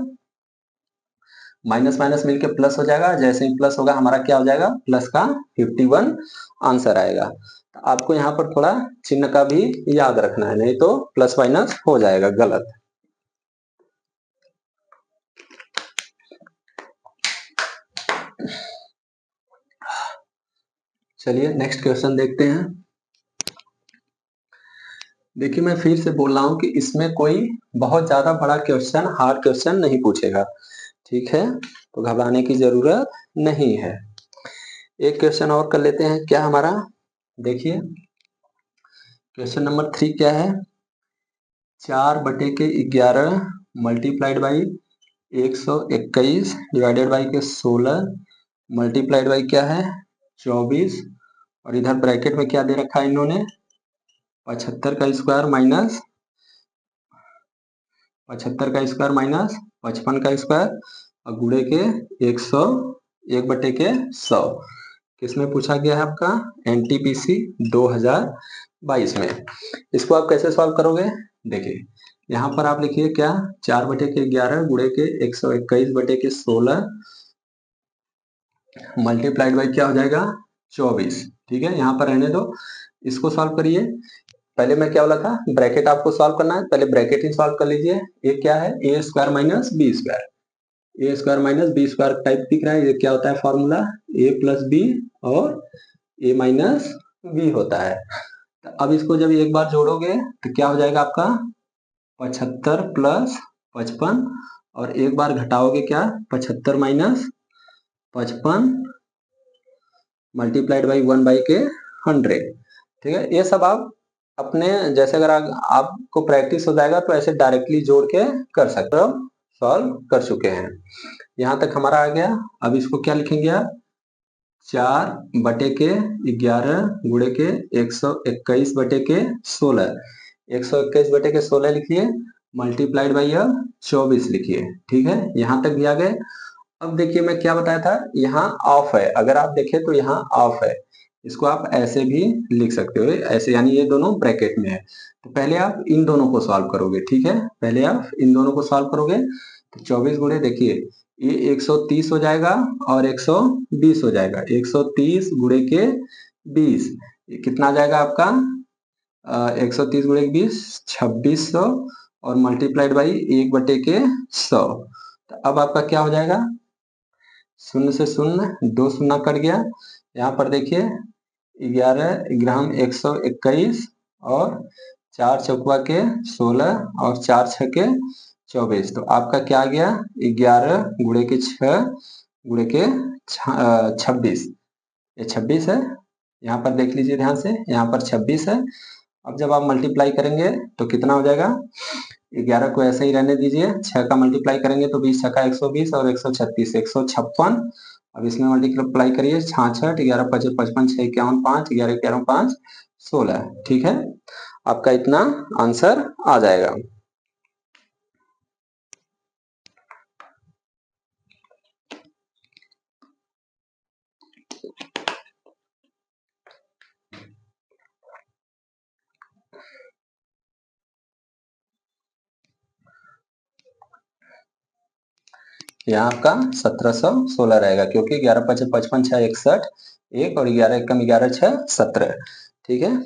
माइनस माइनस मिलके प्लस हो जाएगा, जैसे ही प्लस होगा हमारा क्या हो जाएगा, प्लस का 51 आंसर आएगा। तो आपको यहाँ पर थोड़ा चिन्ह का भी याद रखना है, नहीं तो प्लस माइनस हो जाएगा गलत। चलिए नेक्स्ट क्वेश्चन देखते हैं। देखिए मैं फिर से बोल रहा हूँ कि इसमें कोई बहुत ज्यादा बड़ा क्वेश्चन, हार्ड क्वेश्चन नहीं पूछेगा, ठीक है, तो घबराने की जरूरत नहीं है। एक क्वेश्चन और कर लेते हैं, क्या हमारा, देखिए क्वेश्चन नंबर 3 क्या है, 4/11 मल्टीप्लाइड बाई 121 डिवाइडेड बाई के 16 मल्टीप्लाइड बाई क्या है 24, और इधर ब्रैकेट में क्या दे रखा है इन्होंने, 75 का स्क्वायर माइनस 75 का स्क्वायर माइनस 55 का स्क्वायर और गुणे के 101/100 किसमें पूछा गया है आपका, एनटीपीसी 2022 में। इसको आप कैसे सॉल्व करोगे, देखिए यहाँ पर आप लिखिए क्या, 4/11 गुणे के 121/16 मल्टीप्लाइड बाई क्या हो जाएगा 24, ठीक है, यहाँ पर रहने दो, इसको सॉल्व करिए। पहले मैं क्या बोला था, ब्रैकेट आपको सॉल्व करना है, पहले ब्रैकेट ही सॉल्व कर लीजिए। ये क्या है, a square minus b square, a square minus b square type दिख रहा है, ये क्या होता है फॉर्मूला, ए प्लस बी और ए माइनस बी होता है। तो अब इसको जब एक बार जोड़ोगे तो क्या हो जाएगा आपका 75 प्लस 55, और एक बार घटाओगे क्या 75 माइनस 55 मल्टीप्लाइड बाई 1/100, ठीक है। ये सब आप अपने जैसे अगर आपको प्रैक्टिस हो जाएगा तो ऐसे डायरेक्टली जोड़ के कर सकते हो, सॉल्व कर चुके हैं। यहाँ तक हमारा आ गया। अब इसको क्या लिखेंगे आप, 4/11 गुणे के 121/16, 121/16 लिखिए मल्टीप्लाइड बाई 24 लिखिए, ठीक है, यहाँ तक भी आ गए। अब देखिए मैं क्या बताया था, यहाँ ऑफ है, अगर आप देखें तो यहाँ ऑफ है, इसको आप ऐसे भी लिख सकते हो, ऐसे यानी ये दोनों ब्रैकेट में है। तो पहले आप इन दोनों को सॉल्व करोगे, ठीक है, पहले आप इन दोनों को सॉल्व करोगे तो 24 गुणे देखिए ये 130 हो जाएगा और 120 हो जाएगा, 130 गुणे के 20 ये कितना आ जाएगा आपका 130 गुणे के 20 2600 और मल्टीप्लाइड बाई 1/100। तो अब आपका क्या हो जाएगा, शून्य से शून्य 2 शून्य कट गया, यहाँ पर देखिए 11 ग्राम 121 और 4 चौकुआ के 16 और 4 छके 24, तो आपका क्या आ गया 11 गुणे के 6 गुणे के 26, ये 26 है, यहाँ पर देख लीजिए ध्यान से, यहाँ पर 26 है। अब जब आप मल्टीप्लाई करेंगे तो कितना हो जाएगा, 11 को ऐसे ही रहने दीजिए, 6 का मल्टीप्लाई करेंगे तो 20 छक्का 120 और 136 156, अब इसमें मल्टीप्लाई करिए 66, 11 5 55, 6 51 5, 11 11 5 16, ठीक है, आपका इतना आंसर आ जाएगा। यहाँ आपका 1716 रहेगा, क्योंकि 11 5 55 6 61 1 और 11 1 11 6 17, ठीक है।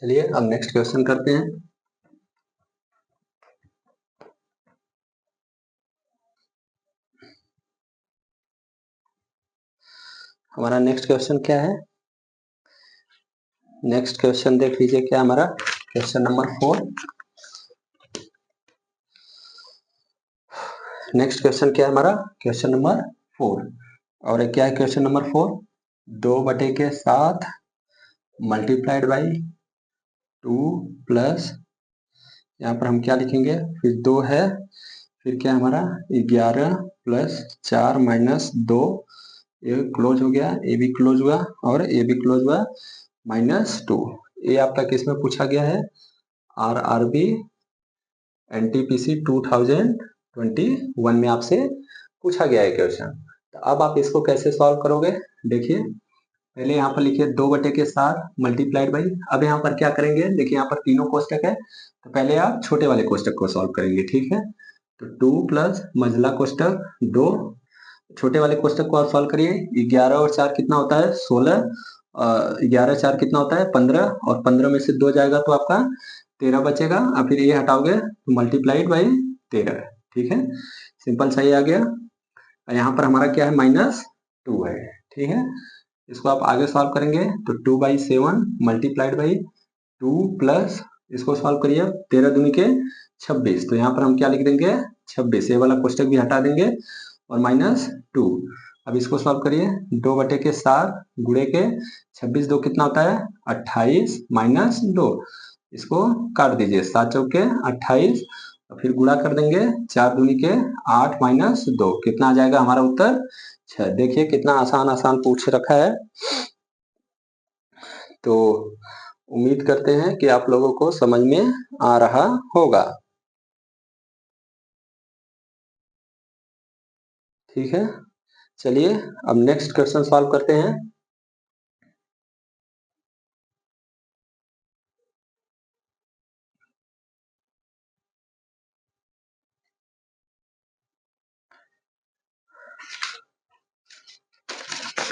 चलिए अब नेक्स्ट क्वेश्चन करते हैं। हमारा नेक्स्ट क्वेश्चन क्या है? नेक्स्ट क्वेश्चन देख लीजिए क्या हमारा क्वेश्चन नंबर 4। नेक्स्ट क्वेश्चन क्या है हमारा? Question number 4। और क्या है question number 4? 2/7 multiplied by 2 plus, यहाँ पर हम क्या लिखेंगे, फिर 2 है, फिर क्या हमारा 11 प्लस 4 माइनस 2, ये क्लोज हो गया, ये भी क्लोज हुआ और ये भी क्लोज हुआ, -2। ये आपका किस में पूछा गया है? RRB NTPC 2021 में आपसे पूछा गया है क्वेश्चन। तो अब आप इसको कैसे सॉल्व करोगे? देखिए पहले यहाँ पर लिखिए 2/7 मल्टीप्लाइड बाई, अब यहाँ पर क्या करेंगे, देखिए यहाँ पर तीनों कोष्टक है, तो पहले आप छोटे वाले कोष्टक को सॉल्व करेंगे, ठीक है। तो 2 प्लस मझला कोष्टक 2, छोटे वाले कोष्टक को आप सॉल्व करिए। 11 और 4 कितना होता है? 16। 11 4 कितना होता है? 15, और 15 में से 2 जाएगा तो आपका 13 बचेगा, और फिर ये हटाओगे तो मल्टीप्लाइड बाई 13, ठीक है, सिंपल सही आ गया। यहाँ पर हमारा क्या है? -2 है, ठीक है। इसको आप आगे सॉल्व करेंगे तो 2/7 मल्टीप्लाइड बाई 2 प्लस, इसको सॉल्व करिए 13 दूनी के 26, तो यहाँ पर हम क्या लिख देंगे? 26, ये वाला कोष्टक भी हटा देंगे और -2। अब इसको सॉल्व करिए 2/7 गुणे के 26, 2 कितना होता है? 28 -2, इसको काट दीजिए, 7 चौके 28, और फिर गुणा कर देंगे 4 दूनी के 8 -2, कितना आ जाएगा हमारा उत्तर? 6। देखिए कितना आसान आसान पूछ रखा है। तो उम्मीद करते हैं कि आप लोगों को समझ में आ रहा होगा, ठीक है। चलिए अब नेक्स्ट क्वेश्चन सॉल्व करते हैं।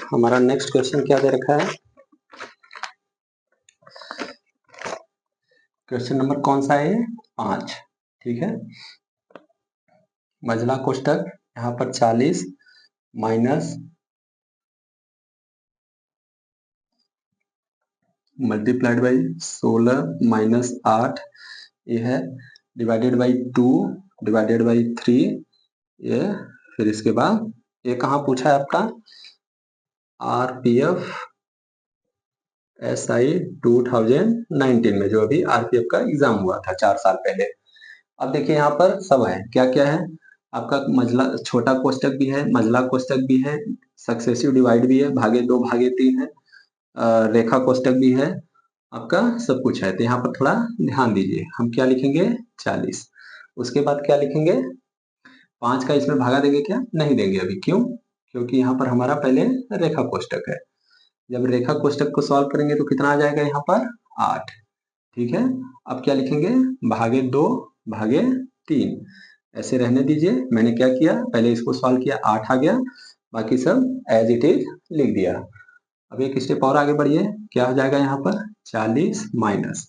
हमारा नेक्स्ट क्वेश्चन क्या दे रखा है? क्वेश्चन नंबर कौन सा है? 5, ठीक है। मझला कोष्टक यहाँ पर 40 माइनस मल्टीप्लाइड बाई 16 -8, ये है डिवाइडेड बाई 2 डिवाइडेड बाई 3, ये फिर इसके बाद ये कहाँ पूछा है आपका? RPF SI 2019 में, जो अभी RPF का एग्जाम हुआ था 4 साल पहले। अब देखिए यहाँ पर सब है, क्या क्या है आपका? मझला छोटा कोष्टक भी है, मझला कोष्टक भी है, सक्सेसिव डिवाइड भी है, भागे 2 भागे 3 है, रेखा कोष्टक भी है, आपका सब कुछ है। तो यहाँ पर थोड़ा ध्यान दीजिए, हम क्या लिखेंगे? 40, उसके बाद क्या लिखेंगे? 5 का इसमें भागा देंगे क्या? नहीं देंगे अभी, क्यों? क्योंकि यहाँ पर हमारा पहले रेखा कोष्टक है। जब रेखा कोष्टक को सॉल्व करेंगे तो कितना आ जाएगा यहाँ पर? 8, ठीक है। अब क्या लिखेंगे? भागे 2 भागे 3, ऐसे रहने दीजिए। मैंने क्या किया, पहले इसको सॉल्व किया, 8 आ गया, बाकी सब एज इट इज लिख दिया। अब एक स्टेप और आगे बढ़िए, क्या हो जाएगा यहाँ पर? 40 माइनस,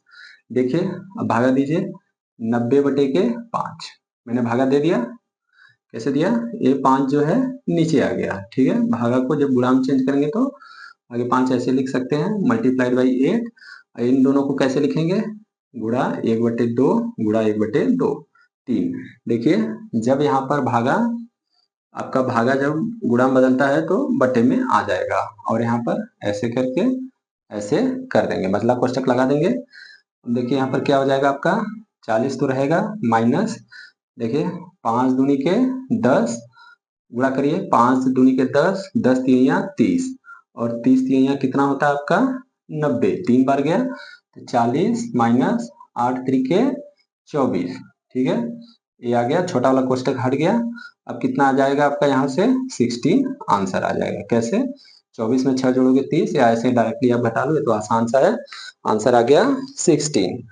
देखिए अब भागा दीजिए 90/5, मैंने भागा दे दिया। कैसे दिया? ये 5 जो है नीचे आ गया, ठीक है। भागा को जब गुणा में चेंज करेंगे तो आगे 5 ऐसे लिख सकते हैं, मल्टीप्लाइड बाई 8। इन दोनों को कैसे लिखेंगे? गुणा 1/2 गुणा 1/2, 3। देखिए जब यहाँ पर भागा, आपका भागा जब गुणा में बदलता है तो बटे में आ जाएगा, और यहाँ पर ऐसे करके ऐसे कर देंगे, मतलब कोष्टक लगा देंगे। देखिए यहाँ पर क्या हो जाएगा आपका? 40 तो रहेगा, माइनस, देखिए 5 दूनी के 10, गुणा करिए 5 दूनी के 10, 10 तिया 30, और 30 तिया कितना होता है आपका? 90, 3 बार गया तो 40 माइनस 8 त्रिके 24, ठीक है। ये आ गया, छोटा वाला कोष्टक हट गया। अब कितना आ जाएगा आपका यहाँ से? 16 आंसर आ जाएगा। कैसे? 24 में 6 जोड़ोगे 30, या ऐसे डायरेक्टली आप घटा लो, तो आसान सा है, आंसर आ गया 16।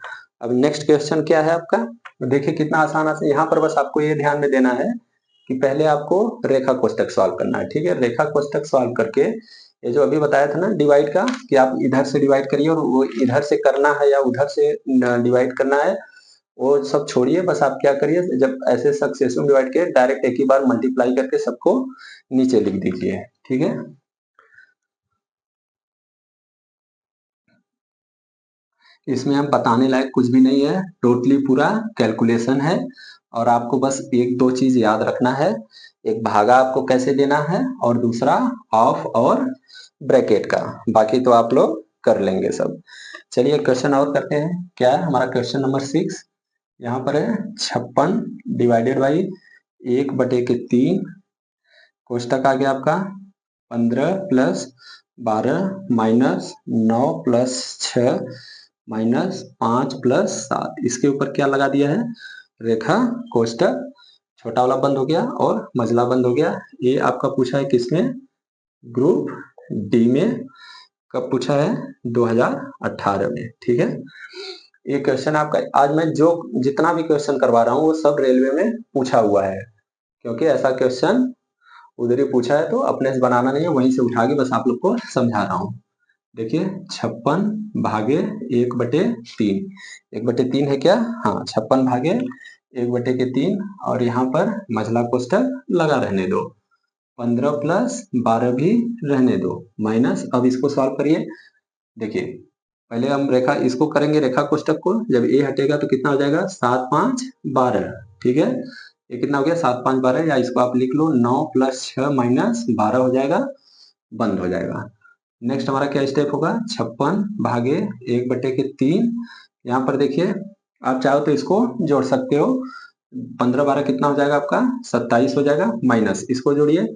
अब नेक्स्ट क्वेश्चन क्या है आपका? देखिए कितना आसान है। यहाँ पर बस आपको ये ध्यान में देना है कि पहले आपको रेखा कोष्टक सॉल्व करना है, ठीक है। रेखा कोष्टक सॉल्व करके ये जो अभी बताया था ना डिवाइड का, कि आप इधर से डिवाइड करिए और वो इधर से करना है या उधर से डिवाइड करना है, वो सब छोड़िए। बस आप क्या करिए, जब ऐसे सक्सेसिव डिवाइड के डायरेक्ट एक ही बार मल्टीप्लाई करके सबको नीचे लिख दीजिए, ठीक है। इसमें हम बताने लायक कुछ भी नहीं है, टोटली पूरा कैलकुलेशन है। और आपको बस एक दो चीज याद रखना है, एक भागा आपको कैसे देना है और दूसरा ऑफ और ब्रैकेट का। बाकी तो आप लोग कर लेंगे सब। चलिए क्वेश्चन और करते हैं। क्या है हमारा क्वेश्चन नंबर 6। यहाँ पर है 56 डिवाइडेड बाई 1/3, कोष्टक आ गया आपका 15 plus 12 minus 9 plus 6 minus 5 plus 7। इसके ऊपर क्या लगा दिया है, रेखा कोष्टक। छोटा वाला बंद हो गया और मझला बंद हो गया। ये आपका पूछा है किसमें, ग्रुप डी में। कब पूछा है, 2018 में, ठीक है। ये क्वेश्चन आपका, आज मैं जो जितना भी क्वेश्चन करवा रहा हूँ वो सब रेलवे में पूछा हुआ है, क्योंकि ऐसा क्वेश्चन उधर ही पूछा है, तो अपने से बनाना नहीं है, वहीं से उठा के बस आप लोग को समझा रहा हूँ। देखिए 56 भागे 1/3, 1/3 है क्या, हाँ 56 भागे 1/3, और यहाँ पर मझला कोष्टक लगा रहने दो, 15 प्लस 12 भी रहने दो, माइनस। अब इसको सॉल्व करिए। देखिए पहले हम रेखा इसको करेंगे, रेखा कोष्टक को। जब ए हटेगा तो कितना हो जाएगा, 7 5 12, ठीक है। ये कितना हो गया, 7 5 12, या इसको आप लिख लो 9 प्लस 6 माइनस 12 हो जाएगा, बंद हो जाएगा। नेक्स्ट हमारा क्या स्टेप होगा, 56 भागे 1/3। यहाँ पर देखिए आप चाहो तो इसको जोड़ सकते हो, 15 12 कितना हो जाएगा आपका, 27 हो जाएगा, माइनस इसको जोड़िए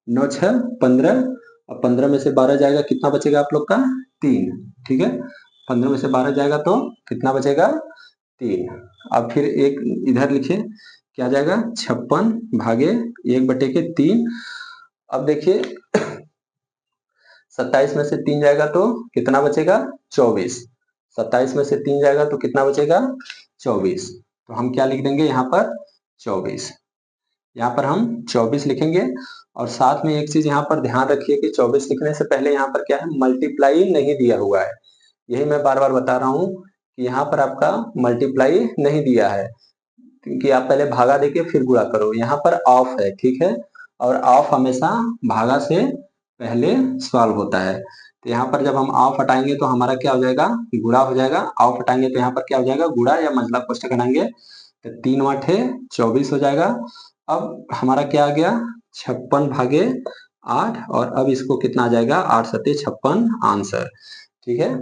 9 6 15, और 15 में से 12 जाएगा, कितना बचेगा आप लोग का, 3, ठीक है। 15 में से 12 जाएगा तो कितना बचेगा, 3। अब फिर एक इधर लिखिए, क्या जाएगा, 56 भागे 1/3। अब देखिए 27 में से 3 जाएगा तो कितना बचेगा, 24। 27 में से 3 जाएगा तो कितना बचेगा, 24। तो हम क्या लिख देंगे यहाँ पर, 24। यहाँ पर हम 24 लिखेंगे। और साथ में एक चीज यहाँ पर ध्यान रखिए कि 24 लिखने से पहले यहाँ पर क्या है, मल्टीप्लाई नहीं दिया हुआ है। यही मैं बार बार बता रहा हूँ कि यहाँ पर आपका मल्टीप्लाई नहीं दिया है, क्योंकि आप पहले भागा देके फिर गुणा करो। यहाँ पर ऑफ है, ठीक है, और ऑफ हमेशा भागा से पहले सॉल्व होता है। तो यहाँ पर जब हम ऑफ हटाएंगे तो हमारा क्या हो जाएगा, गुणा हो जाएगा। ऑफ हटाएंगे तो यहाँ पर क्या हो जाएगा, गुणा, या मझला कोष्टक हटाएंगे तो 3 8 24 हो जाएगा। अब हमारा क्या आ गया, 56 भागे 8, और अब इसको कितना आ जाएगा, 8 7 56 आंसर, ठीक है।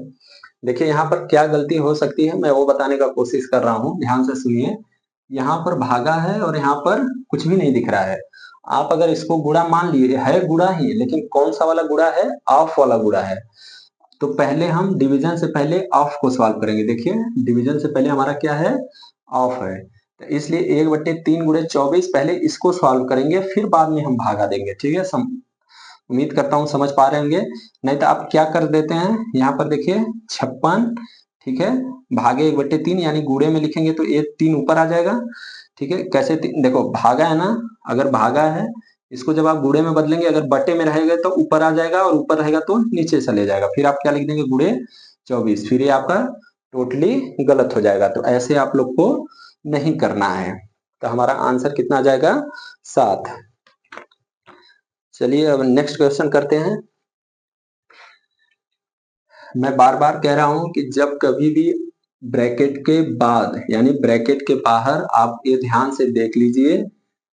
देखिए यहाँ पर क्या गलती हो सकती है, मैं वो बताने का कोशिश कर रहा हूँ, ध्यान से सुनिए। यहाँ पर भागा है और यहाँ पर कुछ भी नहीं दिख रहा है। आप अगर इसको गुणा मान लिए, है गुणा ही, लेकिन कौन सा वाला गुणा है, ऑफ वाला गुणा है। तो पहले हम डिवीजन से पहले ऑफ को सॉल्व करेंगे। देखिए डिवीजन से पहले हमारा क्या है, ऑफ है, तो इसलिए 1/3 गुणे 24, पहले इसको सॉल्व करेंगे, फिर बाद में हम भागा देंगे, ठीक है। उम्मीद करता हूँ समझ पा रहे होंगे। नहीं तो आप क्या कर देते हैं, यहाँ पर देखिए 56, ठीक है, भागे 1/3, यानी गुणे में लिखेंगे तो ये 3 ऊपर आ जाएगा, ठीक है। कैसे देखो भागा है ना, अगर भागा है इसको जब आप गुणे में बदलेंगे, अगर बटे में रहेगा तो ऊपर आ जाएगा, और ऊपर रहेगा तो नीचे चले जाएगा। फिर आप क्या लिख देंगे, गुणे 24, फिर ये आपका टोटली गलत हो जाएगा। तो ऐसे आप लोग को नहीं करना है। तो हमारा आंसर कितना आ जाएगा, 7। चलिए अब नेक्स्ट क्वेश्चन करते हैं। मैं बार बार कह रहा हूं कि जब कभी भी ब्रैकेट के बाद यानी ब्रैकेट के बाहर आप ये ध्यान से देख लीजिए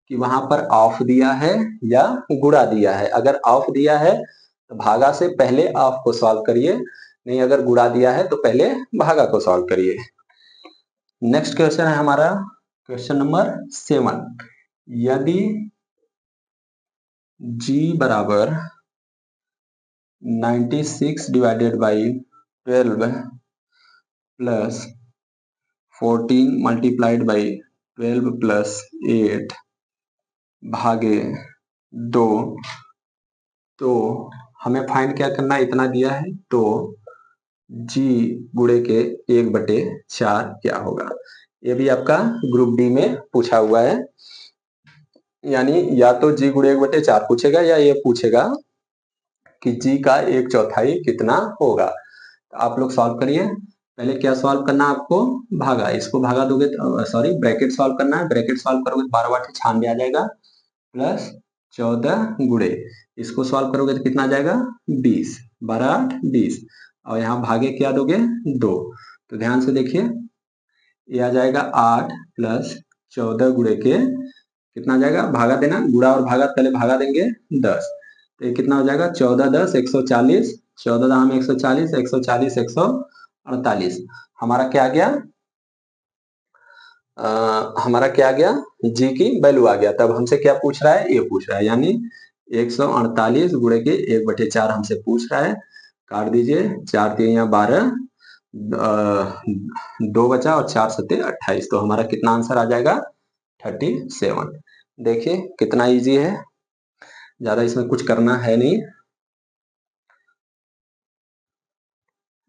कि वहां पर ऑफ दिया है या गुणा दिया है। अगर ऑफ दिया है तो भागा से पहले ऑफ को सॉल्व करिए, नहीं अगर गुणा दिया है तो पहले भागा को सॉल्व करिए। नेक्स्ट क्वेश्चन है हमारा क्वेश्चन नंबर 7। यदि g बराबर 96 divided by 12 plus 14 multiplied by 12 plus 8 भागे 2, तो हमें फाइंड क्या करना है, इतना दिया है, तो g गुणे के 1/4 क्या होगा। ये भी आपका ग्रुप डी में पूछा हुआ है, यानी या तो g गुणे 1/4 पूछेगा या ये पूछेगा कि जी का 1/4 कितना होगा। तो आप लोग सॉल्व करिए। पहले क्या सॉल्व करना है आपको, भागा, इसको भागा दोगे सॉरी ब्रैकेट सॉल्व करना है। ब्रैकेट सॉल्व करोगे तो 12 बटे 96 आ जाएगा, प्लस 14 गुणे इसको सॉल्व करोगे तो कितना आ जाएगा 20, 12 8 20, और यहाँ भागे क्या दोगे 2। तो ध्यान से देखिए, ये आ जाएगा 8 प्लस 14 गुणे के कितना आ जाएगा, भागा देना, गुणा और भागा पहले भागा देंगे 10, तो ये कितना हो जाएगा 14 10 140, 14 दाम 140, 140 148, हमारा क्या आ गया, हमारा क्या आ गया, जी की वैल्यू आ गया। तब हमसे क्या पूछ रहा है, ये पूछ रहा है, यानी 148 गुणे के 1/4 हमसे पूछ रहा है। काट दीजिए, 4 3 12, 2 बचा और 4 7 28, तो हमारा कितना आंसर आ जाएगा 37। देखिए कितना इजी है, ज्यादा इसमें कुछ करना है नहीं।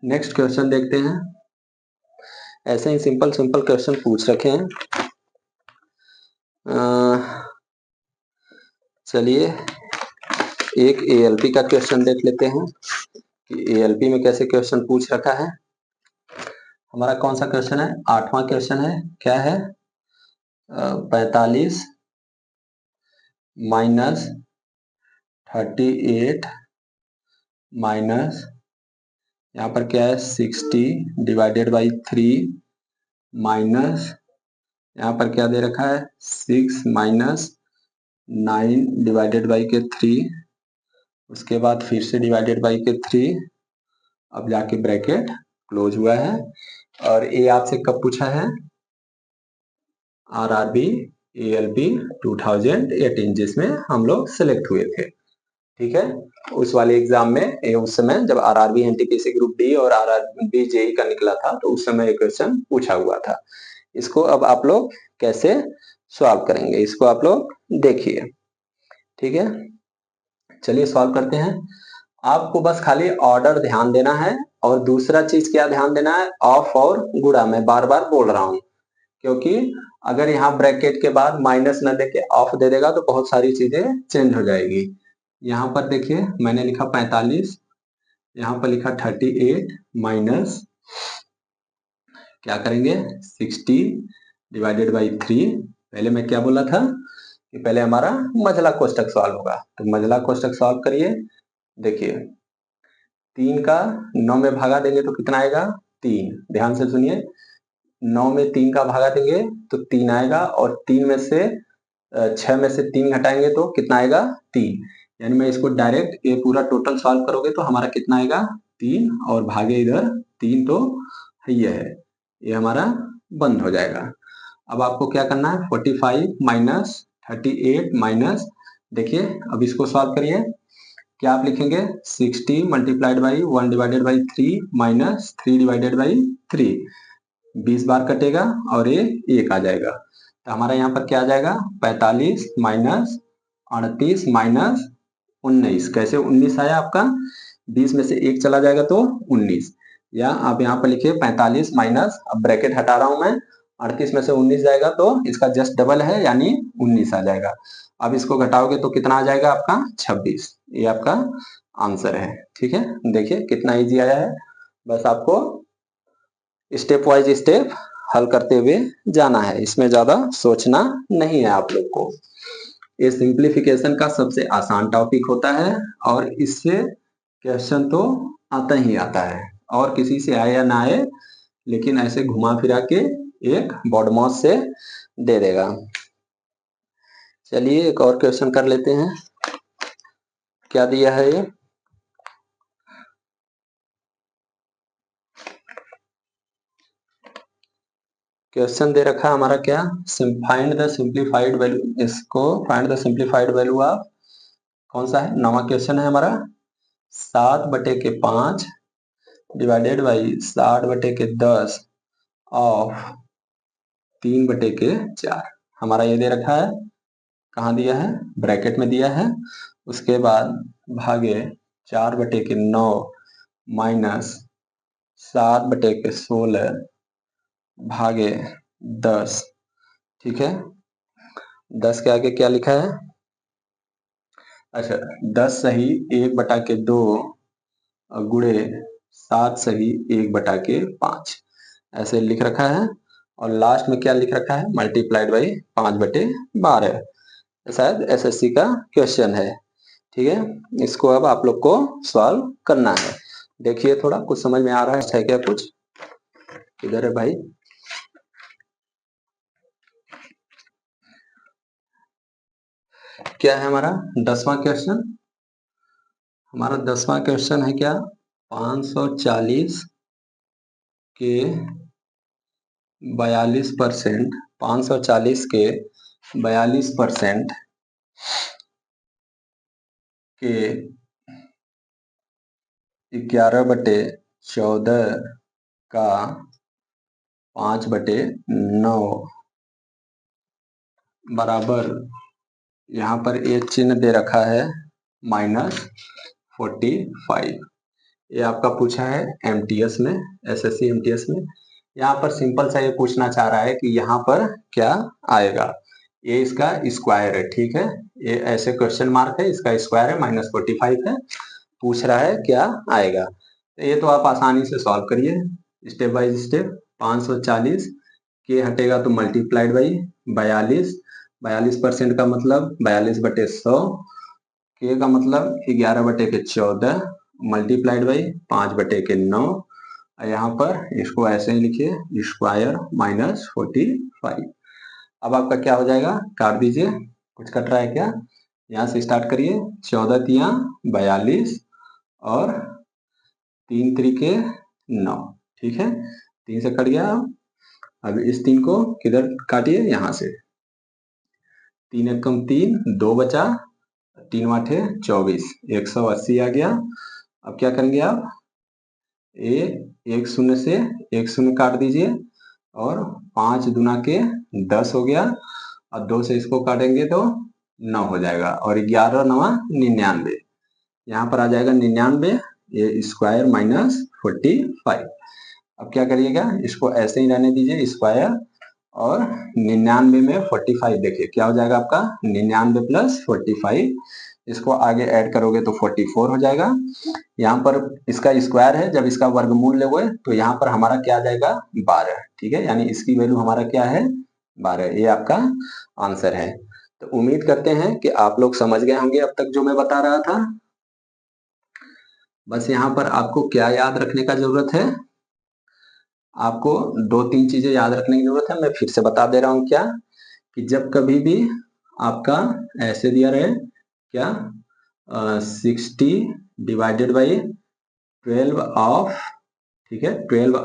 नेक्स्ट क्वेश्चन देखते हैं। ऐसे ही सिंपल सिंपल क्वेश्चन पूछ रखे हैं। चलिए एक एएलपी का क्वेश्चन देख लेते हैं कि एएलपी में कैसे क्वेश्चन पूछ रखा है। हमारा कौन सा क्वेश्चन है, 8वां क्वेश्चन है। क्या है, 45 माइनस 38 माइनस यहाँ पर क्या है 60 डिवाइडेड बाई 3 माइनस यहाँ पर क्या दे रखा है 6 माइनस 9 डिवाइडेड बाई के 3, उसके बाद फिर से डिवाइडेड बाई के 3, अब जाके ब्रैकेट क्लोज हुआ है। और ये आपसे कब पूछा है, आरआरबी एएलपी 2018 जिसमें हम लोग सिलेक्ट हुए थे, ठीक है। उस वाले एग्जाम में उस समय जब आरआरबी एनटीपीसी ग्रुप डी और आरआरबी जेई का निकला था, तो उस समय ये क्वेश्चन पूछा हुआ था। इसको अब आप लोग कैसे सॉल्व करेंगे, इसको आप लोग देखिए, ठीक है। चलिए सॉल्व करते हैं। आपको बस खाली ऑर्डर ध्यान देना है, और दूसरा चीज क्या ध्यान देना है, ऑफ और गुणा, मैं बार बार बोल रहा हूं, क्योंकि अगर यहाँ ब्रैकेट के बाद माइनस न देके ऑफ दे देगा तो बहुत सारी चीजें चेंज हो जाएगी। यहाँ पर देखिए मैंने लिखा 45, यहाँ पर लिखा 38 माइनस क्या करेंगे 60 डिवाइडेड बाई 3। पहले मैं क्या बोला था कि पहले हमारा मझला कोष्ठक सॉल्व होगा, तो मझला कोष्ठक सॉल्व करिए। देखिए 3 का 9 में भागा देंगे तो कितना आएगा 3, ध्यान से सुनिए, 9 में 3 का भागा देंगे तो 3 आएगा, और 3 में से 6 में से 3 घटाएंगे तो कितना आएगा 3, यानी मैं इसको डायरेक्ट ये पूरा टोटल सॉल्व करोगे तो हमारा कितना आएगा 3, और भागे इधर 3 तो ये है, ये हमारा बंद हो जाएगा। अब आपको क्या करना है 45 माइनस 38 माइनस, देखिए अब इसको सॉल्व करिए, क्या आप लिखेंगे 60 multiplied by 1 divided by 3 minus 3 divided by 3, 20 बार कटेगा और ये 1 आ जाएगा, तो हमारा यहाँ पर क्या आ जाएगा 45 माइनस 38 माइनस 19, कैसे 19 आया आपका, 20 में से 1 चला जाएगा तो 19, या आप यहाँ पर लिखिए 45 माइनस, अब ब्रैकेट हटा रहा हूं मैं, 38 में से 19 जाएगा तो इसका जस्ट डबल है यानी 19 आ जाएगा। अब इसको घटाओगे तो कितना आ जाएगा आपका 26, ये आपका आंसर है, ठीक है। देखिए कितना इजी आया है, बस आपको स्टेप वाइज स्टेप हल करते हुए जाना है, इसमें ज्यादा सोचना नहीं है आप लोग को। ये सिंप्लीफिकेशन का सबसे आसान टॉपिक होता है, और इससे क्वेश्चन तो आता ही आता है, और किसी से आए या ना आए, लेकिन ऐसे घुमा फिरा के एक बॉडमॉस से दे देगा। चलिए एक और क्वेश्चन कर लेते हैं, क्या दिया है ये, क्वेश्चन दे रखा है हमारा क्या, फाइंड द सिंप्लीफाइड वैल्यू, इसको find the simplified value of, कौन सा है 9वां क्वेश्चन है हमारा, 7/5 डिवाइडेड बाई 60/10 ऑफ 3/4, हमारा ये दे रखा है, कहाँ दिया है ब्रैकेट में दिया है, उसके बाद भागे 4/9 माइनस 7/16 भागे 10, ठीक है। 10 के आगे क्या लिखा है अच्छा, 10 सही 1/2 गुणे 7 सही 1/5 ऐसे लिख रखा है, और लास्ट में क्या लिख रखा है, मल्टीप्लाइड बाई 5/12। शायद एसएससी का क्वेश्चन है। ठीक है, इसको अब आप लोग को सॉल्व करना है। देखिए थोड़ा कुछ समझ में आ रहा है क्या कुछ? इधर है भाई। क्या है हमारा 10वां क्वेश्चन? हमारा 10वां क्वेश्चन है क्या, 540 के 42%, 540 के 42% के 11/14 का 5/9 बराबर, यहाँ पर एक चिन्ह दे रखा है -45। ये आपका पूछा है एमटीएस में, एसएससी एमटीएस में। यहाँ पर सिंपल सा ये पूछना चाह रहा है कि यहाँ पर क्या आएगा। ये इसका स्क्वायर है, ठीक है, ये ऐसे क्वेश्चन मार्क है, इसका स्क्वायर है, -45 है, पूछ रहा है क्या आएगा। तो ये तो आप आसानी से सॉल्व करिए स्टेप बाय स्टेप। 540 के हटेगा तो मल्टीप्लाइड बाई 42, 42% का मतलब 42/100, के का मतलब 11/14 मल्टीप्लाइड बाई 5/9। यहाँ पर इसको ऐसे ही लिखिए, स्क्वायर -45। अब आपका क्या हो जाएगा, काट दीजिए, कुछ कट रहा है क्या? यहाँ से स्टार्ट करिए, 14 तिया 42 और 3 त्रिके 9, ठीक है, 3 से कट गया। अब इस 3 को किधर काटिए, यहाँ से, 3 एकम 3, 2 बचा, 3 आठे 24, 180 आ गया। अब क्या करेंगे आप, एक शून्य से एक शून्य काट दीजिए, और 5 दूना के 10 हो गया, और 2 से इसको काटेंगे तो 9 हो जाएगा, और 11 9 99, यहाँ पर आ जाएगा 99, ये स्क्वायर -45। अब क्या करिएगा, इसको ऐसे ही रहने दीजिए स्क्वायर, और 99 में 45 देखिए क्या हो जाएगा आपका, 99 + 45, इसको आगे ऐड करोगे तो 44 हो जाएगा। यहाँ पर इसका स्क्वायर है, जब इसका वर्गमूल लोगे तो यहाँ पर हमारा क्या आ जाएगा, 12, ठीक है, यानी इसकी वैल्यू हमारा क्या है, 12। ये आपका आंसर है। तो उम्मीद करते हैं कि आप लोग समझ गए होंगे अब तक जो मैं बता रहा था। बस यहाँ पर आपको क्या याद रखने का जरूरत है, आपको 2-3 चीजें याद रखने की जरूरत है। मैं फिर से बता दे रहा हूँ क्या, कि जब कभी भी आपका ऐसे दिया रहे क्या, 60 डिवाइडेड बाई 12 ऑफ, ठीक है, 12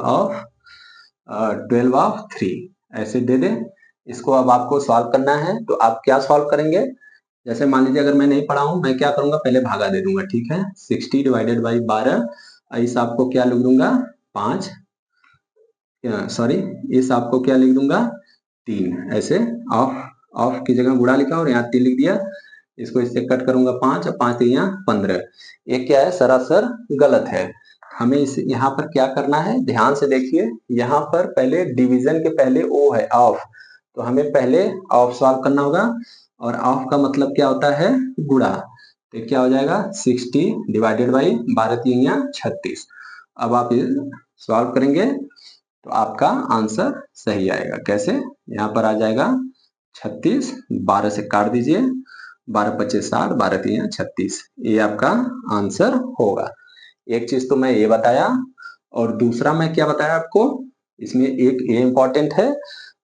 ऑफ 3 ऐसे दे दे, इसको अब आपको सॉल्व करना है। तो आप क्या सॉल्व करेंगे, जैसे मान लीजिए अगर मैं नहीं पढ़ा हूं, मैं क्या करूंगा, पहले भागा दे दूंगा, ठीक है, 60 डिवाइडेड बाई 12, इस आपको क्या लिख दूंगा 5, सॉरी, इस आपको क्या लिख दूंगा 3, ऐसे ऑफ, ऑफ की जगह गुणा लिखा और यहाँ 3 लिख दिया, इसको इससे कट करूंगा 5 और 5 3 15। ये क्या है, सरासर गलत है। हमें इस यहाँ पर क्या करना है, ध्यान से देखिए, यहाँ पर पहले डिवीजन के पहले ओ है ऑफ, तो हमें पहले ऑफ सॉल्व करना होगा, और ऑफ का मतलब क्या होता है, गुणा। तो क्या हो जाएगा 60 डिवाइडेड बाई 12 3 36। अब आप सॉल्व करेंगे तो आपका आंसर सही आएगा। कैसे, यहाँ पर आ जाएगा 36, 12 से काट दीजिए, 12 25 60, 12 3 36, ये आपका आंसर होगा। एक चीज तो मैं ये बताया, और दूसरा मैं क्या बताया आपको, इसमें एक ये इंपॉर्टेंट है।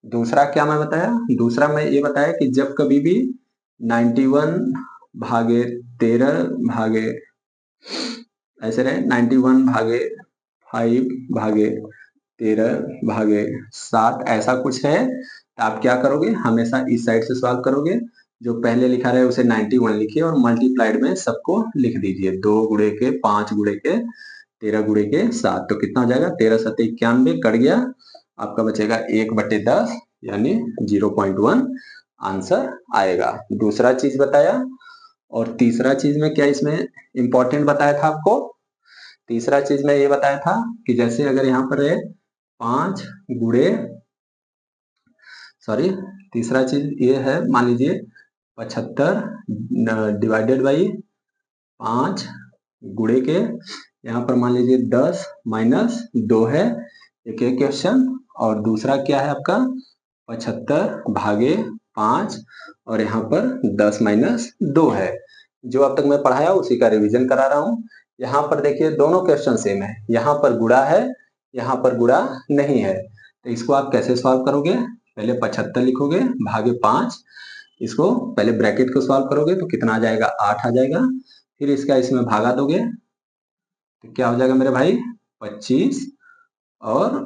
दूसरा क्या मैं बताया, दूसरा मैं ये बताया कि जब कभी भी 91/13 ऐसे रहे, 91/5/13/7 ऐसा कुछ है, तो आप क्या करोगे, हमेशा इस साइड से सॉल्व करोगे, जो पहले लिखा रहे उसे 91 लिखिए, और मल्टीप्लाइड में सबको लिख दीजिए, 2 गुणे के 5 गुणे के 13 गुणे के 7, तो कितना हो जाएगा, 13 7 91 कट गया, आपका बचेगा 1/10 यानी 0.1 आंसर आएगा। दूसरा चीज बताया, और तीसरा चीज में क्या इसमें इंपॉर्टेंट बताया था आपको, तीसरा चीज में ये बताया था कि जैसे अगर यहाँ पर है 5 गुणे, सॉरी, तीसरा चीज ये है, मान लीजिए 75 डिवाइडेड बाई 5 गुणे के, यहाँ पर मान लीजिए 10 माइनस 2 है, एक क्वेश्चन। और दूसरा क्या है आपका 75 भागे 5 और यहाँ पर 10 माइनस 2 है। जो अब तक मैं पढ़ाया उसी का रिवीजन करा रहा हूँ। यहाँ पर देखिए दोनों क्वेश्चन सेम है, यहाँ पर गुणा है, यहाँ पर गुणा नहीं है। तो इसको आप कैसे सॉल्व करोगे, पहले 75 लिखोगे भागे 5, इसको पहले ब्रैकेट को सॉल्व करोगे तो कितना आ जाएगा 8 आ जाएगा, फिर इसका इसमें भागा दोगे तो क्या हो जाएगा मेरे भाई 25 और